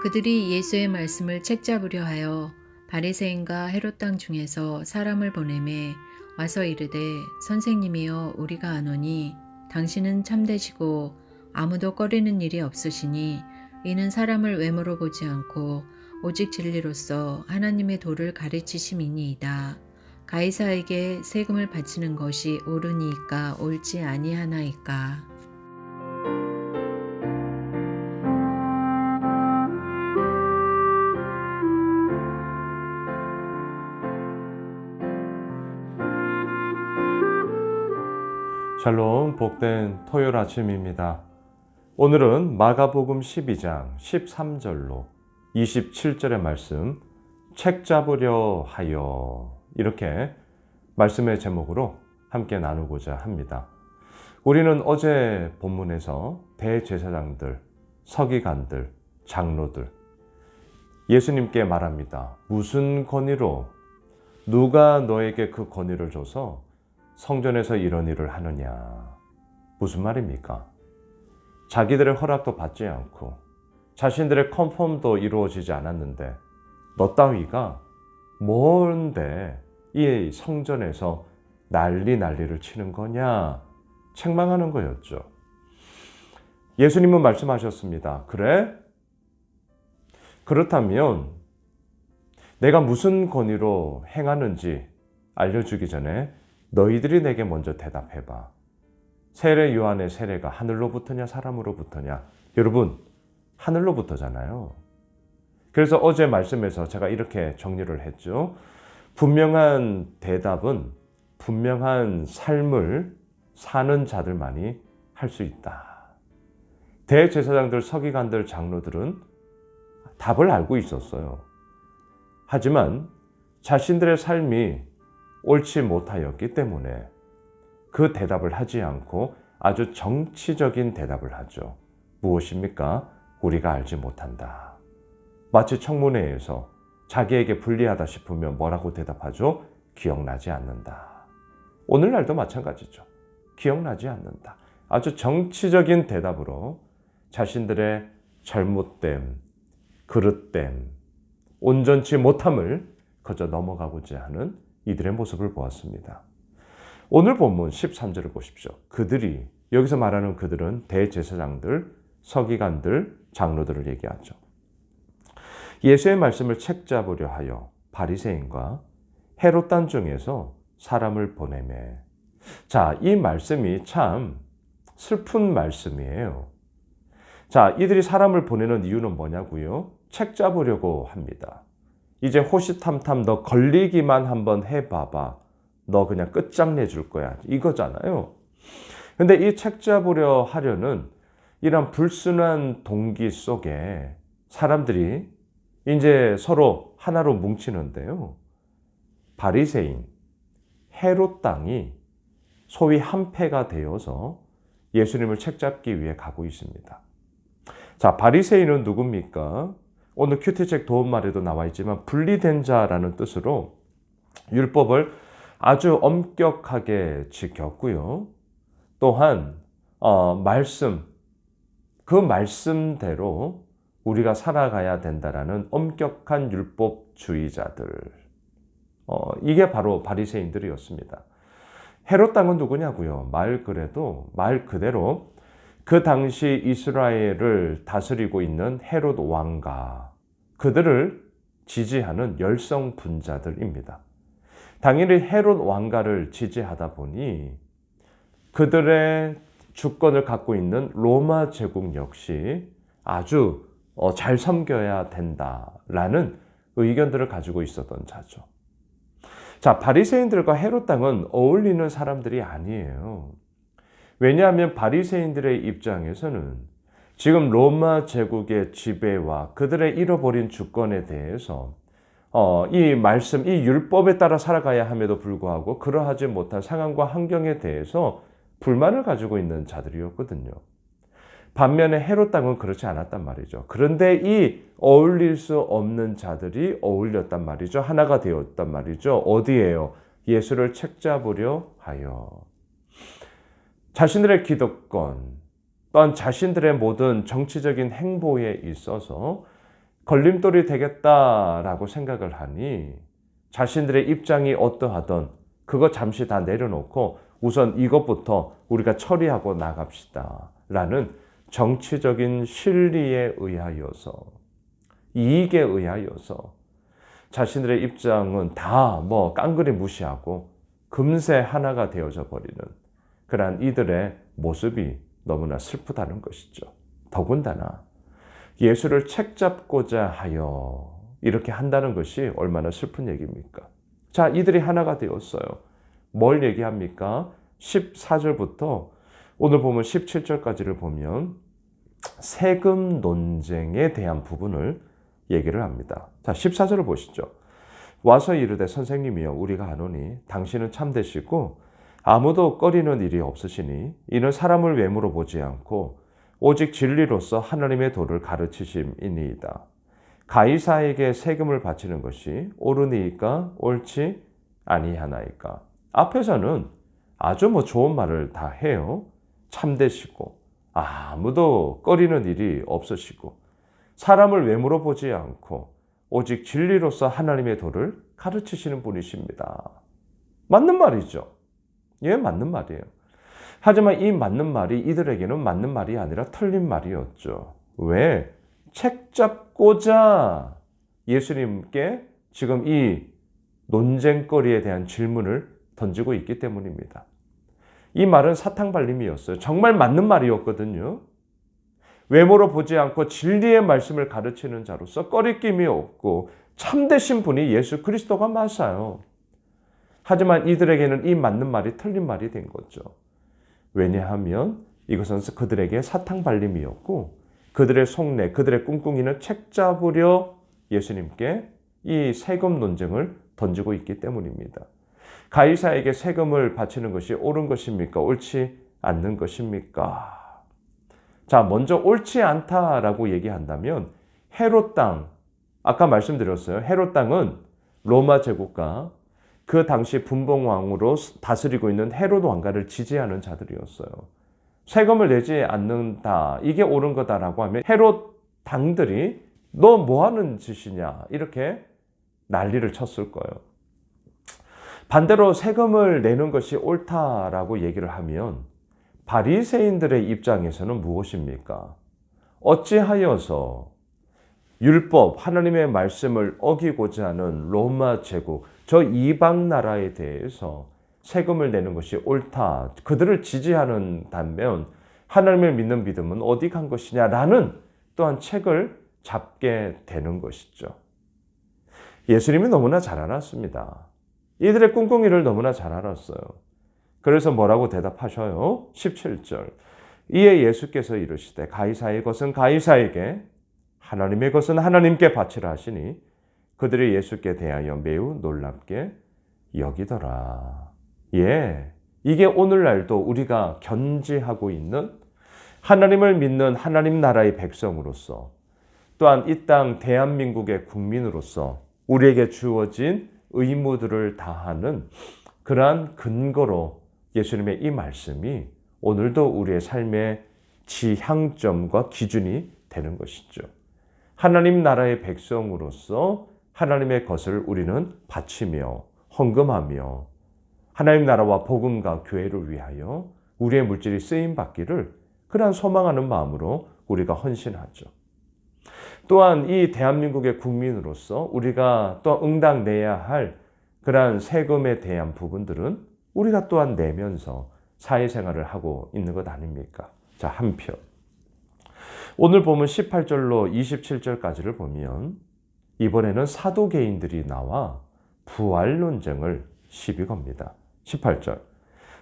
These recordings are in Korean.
그들이 예수의 말씀을 책잡으려 하여 바리새인과 헤롯 땅 중에서 사람을 보내매 와서 이르되 선생님이여 우리가 아노니 당신은 참되시고 아무도 꺼리는 일이 없으시니 이는 사람을 외모로 보지 않고 오직 진리로서 하나님의 도를 가르치심이니이다. 가이사에게 세금을 바치는 것이 옳으니이까 옳지 아니하나이까. 샬롬, 복된 토요일 아침입니다. 오늘은 마가복음 12장 13절로 27절의 말씀, 책 잡으려 하여, 이렇게 말씀의 제목으로 함께 나누고자 합니다. 우리는 어제 본문에서 대제사장들, 서기관들, 장로들, 예수님께 말합니다. 무슨 권위로, 누가 너에게 그 권위를 줘서 성전에서 이런 일을 하느냐. 무슨 말입니까? 자기들의 허락도 받지 않고 자신들의 컨펌도 이루어지지 않았는데 너 따위가 뭔데 이 성전에서 난리를 치는 거냐. 책망하는 거였죠. 예수님은 말씀하셨습니다. 그래? 그렇다면 내가 무슨 권위로 행하는지 알려주기 전에 너희들이 내게 먼저 대답해봐. 세례 요한의 세례가 하늘로부터냐 사람으로부터냐? 여러분, 하늘로부터잖아요. 그래서 어제 말씀에서 제가 이렇게 정리를 했죠. 분명한 대답은 분명한 삶을 사는 자들만이 할 수 있다. 대제사장들, 서기관들, 장로들은 답을 알고 있었어요. 하지만 자신들의 삶이 옳지 못하였기 때문에 그 대답을 하지 않고 아주 정치적인 대답을 하죠. 무엇입니까? 우리가 알지 못한다. 마치 청문회에서 자기에게 불리하다 싶으면 뭐라고 대답하죠? 기억나지 않는다. 오늘날도 마찬가지죠. 기억나지 않는다. 아주 정치적인 대답으로 자신들의 잘못됨, 그릇됨, 온전치 못함을 그저 넘어가고자 하는 이들의 모습을 보았습니다. 오늘 본문 13절을 보십시오. 그들이, 여기서 말하는 그들은 대제사장들, 서기관들, 장로들을 얘기하죠. 예수의 말씀을 책잡으려 하여 바리새인과 헤롯 땅 중에서 사람을 보내매. 자, 이 말씀이 참 슬픈 말씀이에요. 자, 이들이 사람을 보내는 이유는 뭐냐고요? 책잡으려고 합니다. 이제 호시탐탐 너 걸리기만 한번 해봐봐. 너 그냥 끝장내줄 거야. 이거잖아요. 근데 이 책 잡으려 하려는 이런 불순한 동기 속에 사람들이 이제 서로 하나로 뭉치는데요. 바리새인, 헤롯 땅이 소위 한패가 되어서 예수님을 책 잡기 위해 가고 있습니다. 자, 바리새인은 누굽니까? 오늘 큐티책 도움말에도 나와 있지만 분리된 자라는 뜻으로 율법을 아주 엄격하게 지켰고요. 또한 그 말씀대로 우리가 살아가야 된다라는 엄격한 율법주의자들. 이게 바로 바리새인들이었습니다. 헤롯 땅은 누구냐고요? 말 그대로 그 당시 이스라엘을 다스리고 있는 헤롯 왕가, 그들을 지지하는 열성분자들입니다. 당연히 헤롯 왕가를 지지하다 보니 그들의 주권을 갖고 있는 로마 제국 역시 아주 잘 섬겨야 된다라는 의견들을 가지고 있었던 자죠. 자, 바리새인들과 헤롯 땅은 어울리는 사람들이 아니에요. 왜냐하면 바리새인들의 입장에서는 지금 로마 제국의 지배와 그들의 잃어버린 주권에 대해서 이 말씀, 이 율법에 따라 살아가야 함에도 불구하고 그러하지 못한 상황과 환경에 대해서 불만을 가지고 있는 자들이었거든요. 반면에 헤롯 땅은 그렇지 않았단 말이죠. 그런데 이 어울릴 수 없는 자들이 어울렸단 말이죠. 하나가 되었단 말이죠. 어디에요? 예수를 책잡으려 하여. 자신들의 기득권, 또한 자신들의 모든 정치적인 행보에 있어서 걸림돌이 되겠다라고 생각을 하니 자신들의 입장이 어떠하든 그거 잠시 다 내려놓고 우선 이것부터 우리가 처리하고 나갑시다 라는 정치적인 실리에 의하여서, 이익에 의하여서 자신들의 입장은 다 깡그리 무시하고 금세 하나가 되어져 버리는 그러한 이들의 모습이 너무나 슬프다는 것이죠. 더군다나 예수를 책잡고자 하여 이렇게 한다는 것이 얼마나 슬픈 얘기입니까? 자, 이들이 하나가 되었어요. 뭘 얘기합니까? 14절부터 오늘 보면 17절까지를 보면 세금 논쟁에 대한 부분을 얘기를 합니다. 자, 14절을 보시죠. 와서 이르되 선생님이여 우리가 아노니 당신은 참되시고 아무도 꺼리는 일이 없으시니 이는 사람을 외모로 보지 않고 오직 진리로서 하나님의 도를 가르치심이니이다. 가이사에게 세금을 바치는 것이 옳으니까 옳지 아니하나이까. 앞에서는 아주 좋은 말을 다 해요. 참되시고 아무도 꺼리는 일이 없으시고 사람을 외모로 보지 않고 오직 진리로서 하나님의 도를 가르치시는 분이십니다. 맞는 말이죠. 예, 맞는 말이에요. 하지만 이 맞는 말이 이들에게는 맞는 말이 아니라 틀린 말이었죠. 왜? 책 잡고자 예수님께 지금 이 논쟁거리에 대한 질문을 던지고 있기 때문입니다. 이 말은 사탕발림이었어요. 정말 맞는 말이었거든요. 외모로 보지 않고 진리의 말씀을 가르치는 자로서 꺼리낌이 없고 참되신 분이 예수 그리스도가 맞아요. 하지만 이들에게는 이 맞는 말이 틀린 말이 된 거죠. 왜냐하면 이것은 그들에게 사탕발림이었고 그들의 속내, 그들의 꿍꿍이는 책 잡으려 예수님께 이 세금 논쟁을 던지고 있기 때문입니다. 가이사에게 세금을 바치는 것이 옳은 것입니까? 옳지 않는 것입니까? 자, 먼저 옳지 않다라고 얘기한다면 헤롯 땅, 아까 말씀드렸어요. 헤롯 땅은 로마 제국과 그 당시 분봉왕으로 다스리고 있는 헤롯 왕가를 지지하는 자들이었어요. 세금을 내지 않는다, 이게 옳은 거다라고 하면 헤롯 당들이 너 뭐 하는 짓이냐 이렇게 난리를 쳤을 거예요. 반대로 세금을 내는 것이 옳다라고 얘기를 하면 바리새인들의 입장에서는 무엇입니까? 어찌하여서 율법, 하나님의 말씀을 어기고자 하는 로마 제국, 저 이방 나라에 대해서 세금을 내는 것이 옳다, 그들을 지지하는다면 하나님을 믿는 믿음은 어디 간 것이냐라는 또한 책을 잡게 되는 것이죠. 예수님이 너무나 잘 알았습니다. 이들의 꿍꿍이를 너무나 잘 알았어요. 그래서 뭐라고 대답하셔요? 17절. 이에 예수께서 이르시되 가이사의 것은 가이사에게 하나님의 것은 하나님께 바치라 하시니 그들이 예수께 대하여 매우 놀랍게 여기더라. 예, 이게 오늘날도 우리가 견지하고 있는 하나님을 믿는 하나님 나라의 백성으로서 또한 이 땅 대한민국의 국민으로서 우리에게 주어진 의무들을 다하는 그러한 근거로 예수님의 이 말씀이 오늘도 우리의 삶의 지향점과 기준이 되는 것이죠. 하나님 나라의 백성으로서 하나님의 것을 우리는 바치며 헌금하며 하나님 나라와 복음과 교회를 위하여 우리의 물질이 쓰임받기를 그러한 소망하는 마음으로 우리가 헌신하죠. 또한 이 대한민국의 국민으로서 우리가 또 응당 내야 할 그러한 세금에 대한 부분들은 우리가 또한 내면서 사회생활을 하고 있는 것 아닙니까? 자, 한편 오늘 보면 18절로 27절까지를 보면 이번에는 사두개인들이 나와 부활 논쟁을 시비 겁니다. 18절.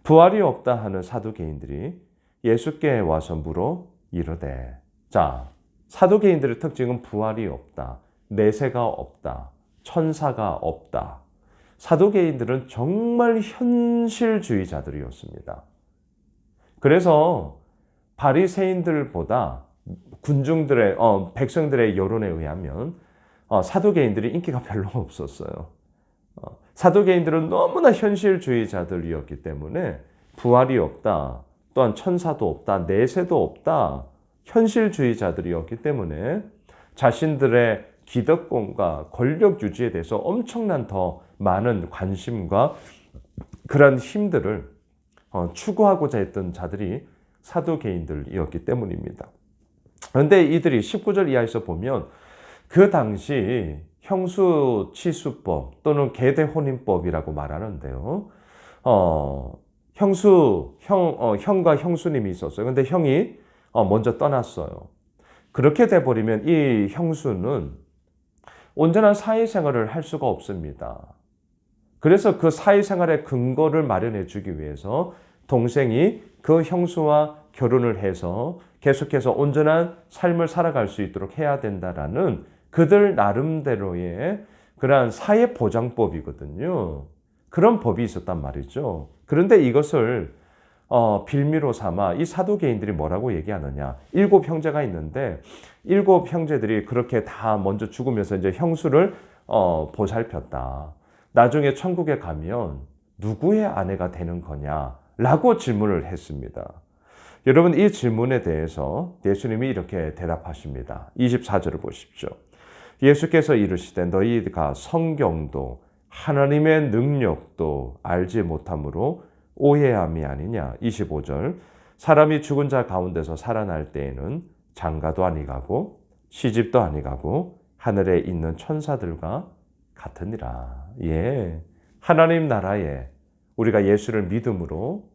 부활이 없다 하는 사두개인들이 예수께 와서 물어 이르되. 자, 사두개인들의 특징은 부활이 없다, 내세가 없다, 천사가 없다. 사두개인들은 정말 현실주의자들이었습니다. 그래서 바리새인들보다 군중들의 백성들의 여론에 의하면 사두개인들이 인기가 별로 없었어요. 사두개인들은 너무나 현실주의자들이었기 때문에 부활이 없다, 또한 천사도 없다, 내세도 없다, 현실주의자들이었기 때문에 자신들의 기득권과 권력 유지에 대해서 엄청난 더 많은 관심과 그런 힘들을 추구하고자 했던 자들이 사두개인들이었기 때문입니다. 그런데 이들이 19절 이하에서 보면 그 당시 형수치수법 또는 계대혼인법이라고 말하는데요. 형과 형수님이 있었어요. 근데 형이 먼저 떠났어요. 그렇게 돼버리면 이 형수는 온전한 사회생활을 할 수가 없습니다. 그래서 그 사회생활의 근거를 마련해 주기 위해서 동생이 그 형수와 결혼을 해서 계속해서 온전한 삶을 살아갈 수 있도록 해야 된다라는 그들 나름대로의 그러한 사회보장법이거든요. 그런 법이 있었단 말이죠. 그런데 이것을 빌미로 삼아 이 사두개인들이 뭐라고 얘기하느냐. 7 형제가 있는데 7 형제들이 그렇게 다 먼저 죽으면서 이제 형수를 보살폈다. 나중에 천국에 가면 누구의 아내가 되는 거냐라고 질문을 했습니다. 여러분, 이 질문에 대해서 예수님이 이렇게 대답하십니다. 24절을 보십시오. 예수께서 이르시되 너희가 성경도 하나님의 능력도 알지 못함으로 오해함이 아니냐. 25절 사람이 죽은 자 가운데서 살아날 때에는 장가도 아니가고 시집도 아니가고 하늘에 있는 천사들과 같으니라. 예, 하나님 나라에 우리가 예수를 믿음으로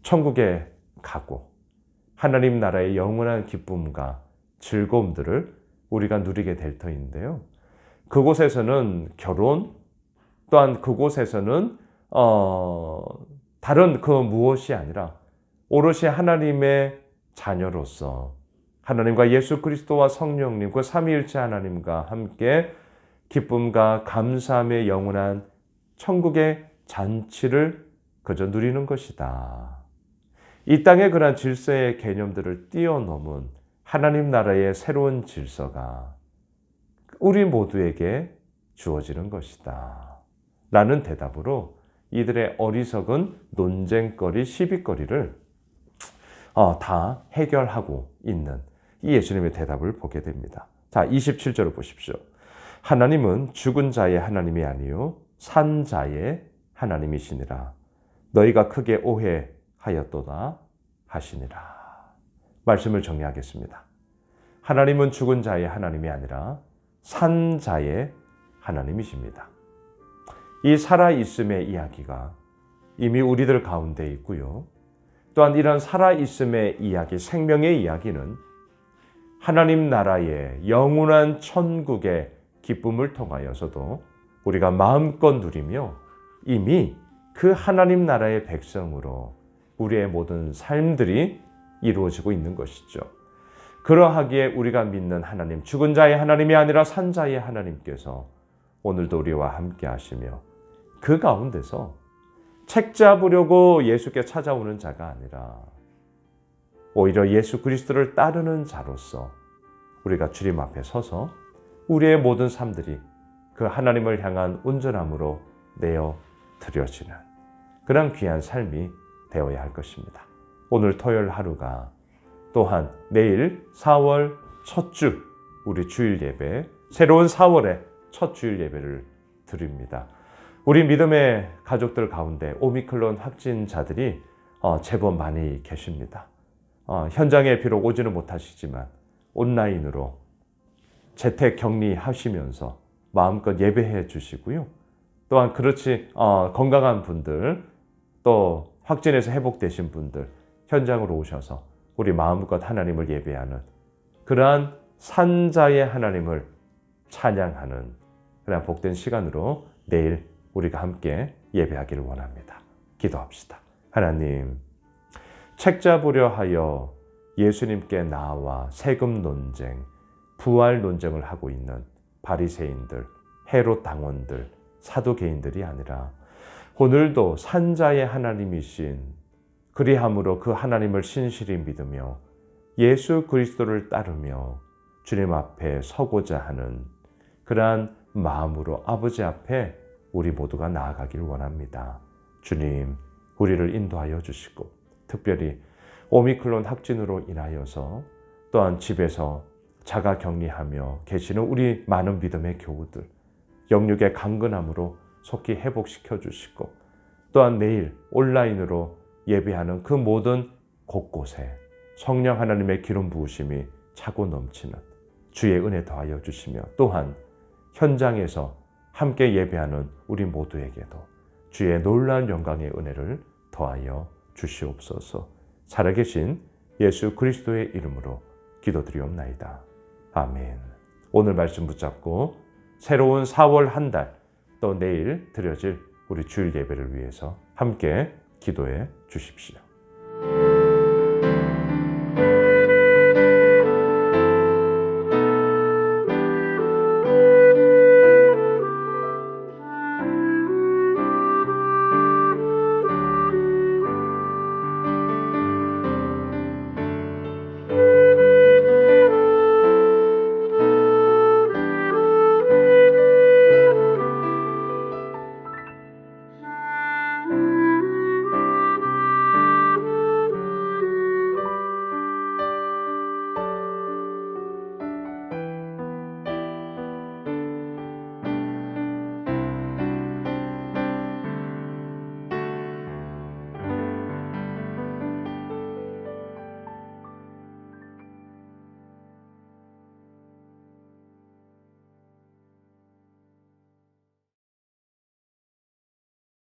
천국에 가고 하나님 나라의 영원한 기쁨과 즐거움들을 우리가 누리게 될 터인데요. 그곳에서는 결혼, 또한 그곳에서는 다른 그 무엇이 아니라 오롯이 하나님의 자녀로서 하나님과 예수 그리스도와 성령님, 그 삼위일체 하나님과 함께 기쁨과 감사함의 영원한 천국의 잔치를 그저 누리는 것이다. 이 땅의 그러한 질서의 개념들을 뛰어넘은 하나님 나라의 새로운 질서가 우리 모두에게 주어지는 것이다. 라는 대답으로 이들의 어리석은 논쟁거리, 시비거리를 다 해결하고 있는 이 예수님의 대답을 보게 됩니다. 자, 27절을 보십시오. 하나님은 죽은 자의 하나님이 아니요 산 자의 하나님이시니라. 너희가 크게 오해하였도다 하시니라. 말씀을 정리하겠습니다. 하나님은 죽은 자의 하나님이 아니라 산 자의 하나님이십니다. 이 살아있음의 이야기가 이미 우리들 가운데 있고요. 또한 이런 살아있음의 이야기, 생명의 이야기는 하나님 나라의 영원한 천국의 기쁨을 통하여서도 우리가 마음껏 누리며 이미 그 하나님 나라의 백성으로 우리의 모든 삶들이 이루어지고 있는 것이죠. 그러하기에 우리가 믿는 하나님, 죽은 자의 하나님이 아니라 산 자의 하나님께서 오늘도 우리와 함께 하시며 그 가운데서 책 잡으려고 예수께 찾아오는 자가 아니라 오히려 예수 그리스도를 따르는 자로서 우리가 주님 앞에 서서 우리의 모든 삶들이 그 하나님을 향한 온전함으로 내어 드려지는 그런 귀한 삶이 되어야 할 것입니다. 오늘 토요일 하루가 또한 내일 4월 첫 주 우리 주일 예배, 새로운 4월의 첫 주일 예배를 드립니다. 우리 믿음의 가족들 가운데 오미크론 확진자들이 제법 많이 계십니다. 현장에 비록 오지는 못하시지만 온라인으로 재택 격리하시면서 마음껏 예배해 주시고요. 또한 그렇지 건강한 분들, 또 확진해서 회복되신 분들 현장으로 오셔서 우리 마음껏 하나님을 예배하는 그러한 산자의 하나님을 찬양하는 그런 복된 시간으로 내일 우리가 함께 예배하기를 원합니다. 기도합시다. 하나님, 책 잡으려 하여 예수님께 나와 세금 논쟁, 부활 논쟁을 하고 있는 바리새인들, 헤롯 당원들, 사두개인들이 아니라 오늘도 산자의 하나님이신 그리함으로 그 하나님을 신실히 믿으며 예수 그리스도를 따르며 주님 앞에 서고자 하는 그러한 마음으로 아버지 앞에 우리 모두가 나아가길 원합니다. 주님, 우리를 인도하여 주시고 특별히 오미크론 확진으로 인하여서 또한 집에서 자가 격리하며 계시는 우리 많은 믿음의 교우들, 영육의 강건함으로 속히 회복시켜 주시고, 또한 매일 온라인으로 예배하는 그 모든 곳곳에 성령 하나님의 기름 부으심이 차고 넘치는 주의 은혜 더하여 주시며, 또한 현장에서 함께 예배하는 우리 모두에게도 주의 놀라운 영광의 은혜를 더하여 주시옵소서. 살아계신 예수 그리스도의 이름으로 기도드리옵나이다. 아멘. 오늘 말씀 붙잡고 새로운 4월 한 달, 또 내일 드려질 우리 주일 예배를 위해서 함께 기도해 주십시오.